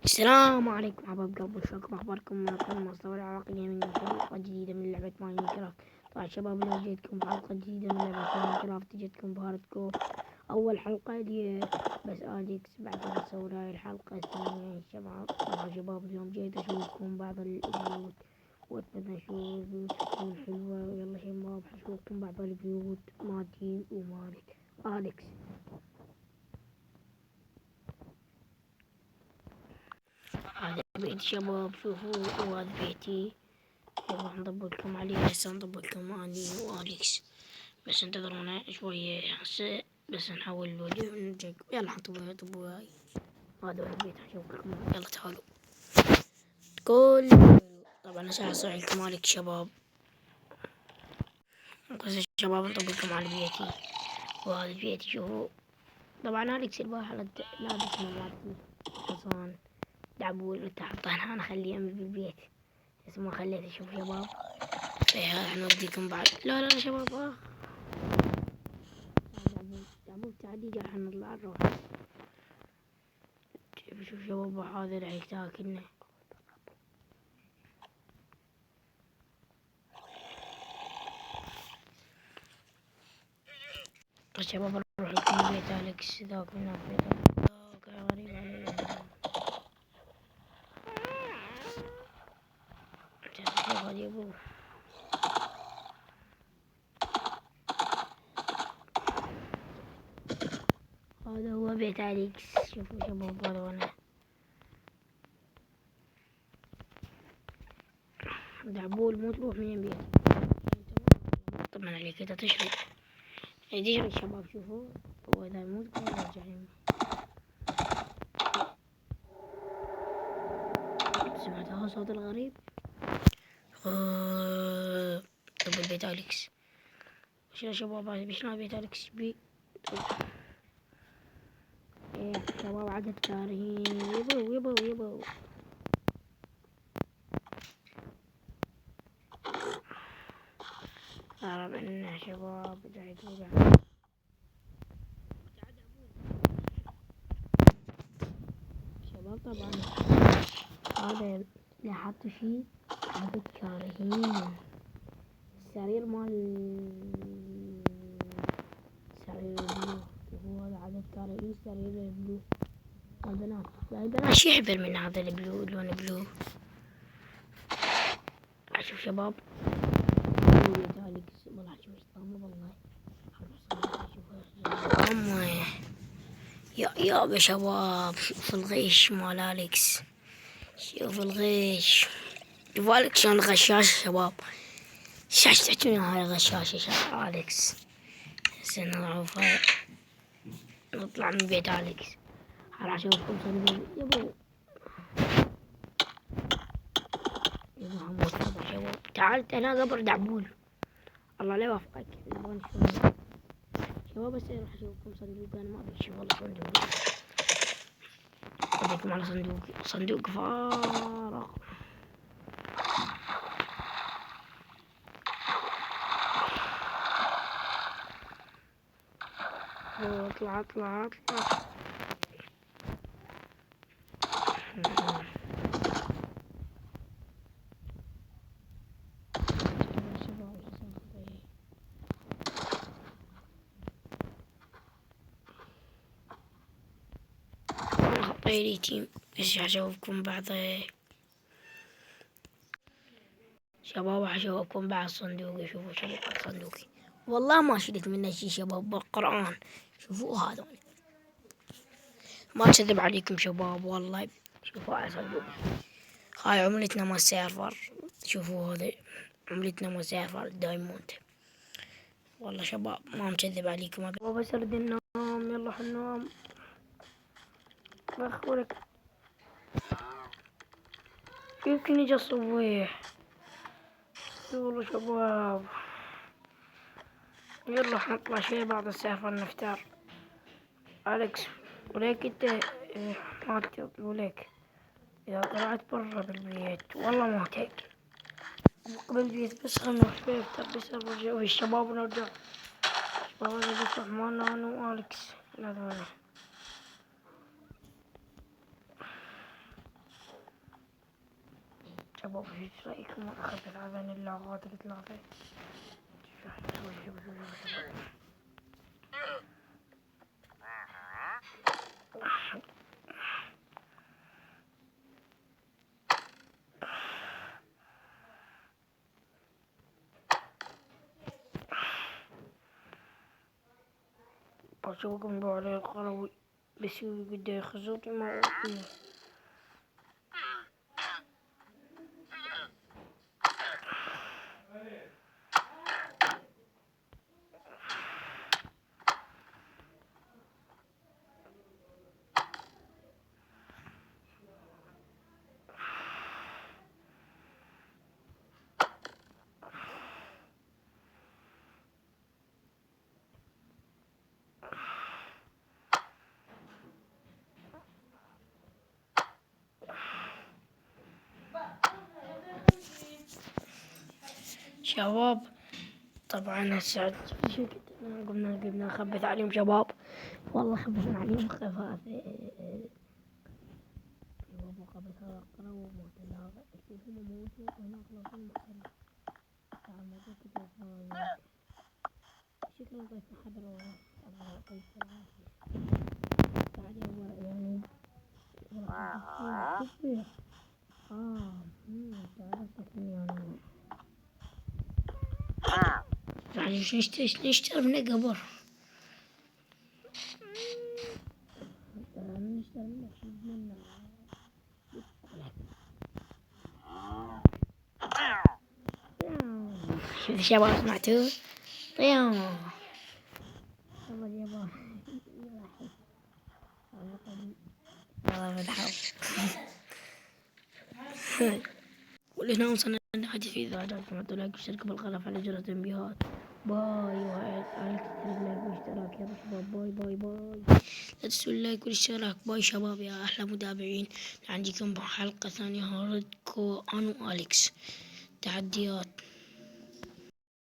السلام عليكم حبايب قلبي، شلونكم اخباركم؟ معكم مصطفى العراقي من حلقة جديدة من لعبة ماينكرافت. طبعا شباب لو جيتكم بحلقة جديدة من لعبة ماينكرافت جيتكم بهارد كور. اول حلقة لي بس اليكس، بعدين اصور هاي الحلقة الثانية يا شباب. طبعا شباب اليوم جيت اشوفكم بعض البيوت واتمنى اشوف البيوت تكون حلوة. ويلا شباب اشوفكم بعض البيوت مالتي ومالك اليكس. هذا بيت شباب، شوفوا وهذا بيتي. راح نطبقكم عليه هسه، نطبقكم اني واليكس، بس انتظرونا شوية هسه بس نحول الفيديو ونرجعكم. يلا طبوا هاي، هذا البيت اشوفكم. يلا تعالوا كل. طبعا هسه حصل لكم مالك شباب، بس شباب نطبقكم على بيتي. وهذا بيتي شوفوا. طبعا اليكس البارحة لابس مالتي حصان دعبول وتحطها انا خليه بالبيت، بس ما خليته. شوف شباب راح نوديكم بعد. لا شباب تعبوا تعدي راح نطلع نروح. شوف شباب هذا راح يتاكلنا. شباب نروح لكم بيت اليكس ذاك هناك بيت ذاك غريب علي. هذا ابوه. هذا هو بيت اليكس. شوفوا شباب هذا وانا دعبول مو تروح من بيت. طبعا عليك انت تشري شباب. شوفوا هو اذا يموت كل يرجع يموت. سمعت هذا الصوت الغريب؟ طب البيت اليكس وش يا شباب؟ هذا بشنا بيت اليكس بي. ايه شباب عدد كارهين. يبو هرب عنا شباب. شباب طبعا هذا اللي حطوا فيه عدد كارهين. السرير مال سرير البلو، وهو هذا عدد كارهين سرير البلو. البنات شو يحبر من هذا البلو، لون بلو. شوف شباب والله شوف ايش طعمه والله. يا شباب شوف الغش مال اليكس. شوف الغش. شوف اليكس شلون غشاش شباب. شاش تحكون هاي غشاشة يا اليكس. هسه نعرف نطلع من بيت اليكس. راح اشوفكم صندوق. يبو هموت شباب. تعال هنا قبر دعبول. الله لا يوفقك. نبغى نشوف شباب. بس راح اشوفكم صندوق. انا ما ابي اشوف والله صندوق. اوديكم على صندوق فارغ. اطلع خطيري بس اشوفكم بعض شباب. اشوفكم بعد صندوقي. شوفوا شباب صندوقي والله ما شلت منه شي شباب بالقرآن. شوفوا هذا ما اكذب عليكم شباب والله. شوفوا على صندوقي. هاي عملتنا مال سيرفر. شوفوا هذا عملتنا مال سيرفر دايموند. والله شباب ما مكذب عليكم. بس اريد النوم. يلا حنام بخورك. يمكن يجي الصبيح. يلا شباب يلا حنطلع شي بعد السيرفر نفتر. اليكس وليك انت ما تطلع لك اذا طلعت برا بالبيت والله ما هيك بالبيت. بس خلنا نروح نفتر بس نرجع والشباب ونرجع. شباب هذا بس مالنا انا واليكس. هذول شباب ايش رايكم اخذ هذين اللغات الثلاثة؟ بشوفكم بعلي القروي بس بده يخزوطي ما أقول. شباب طبعا هسه شو قمنا نخبث عليهم شباب، والله خبثنا عليهم خفافة. شباب وخبث هذا القرو وموت هذا شوفهم موتوا وهنا خلاصين محترم. تعال ما تركت الفايز شكله ضيفنا حبل والله. الله يعطيك العافية. تعال يا ورق يعني كبير. تعرفتك يعني يعني نشتري منه قبر. نشتري منه شوف شباب سمعتوا؟ طيام والله يابا يلا مدحو. ولهنا وصلنا لنهاية في إذا عجبكم حطوا لايك واشتركوا بالقناة وفعلوا جرس التنبيهات. باي وعليك تشترك لايك واشتراك يا شباب. باي باي باي. لا تنسوا اللايك والاشتراك. باي شباب يا أحلى متابعين. عندكم حلقة ثانية هاردكو أنا وأليكس تحديات.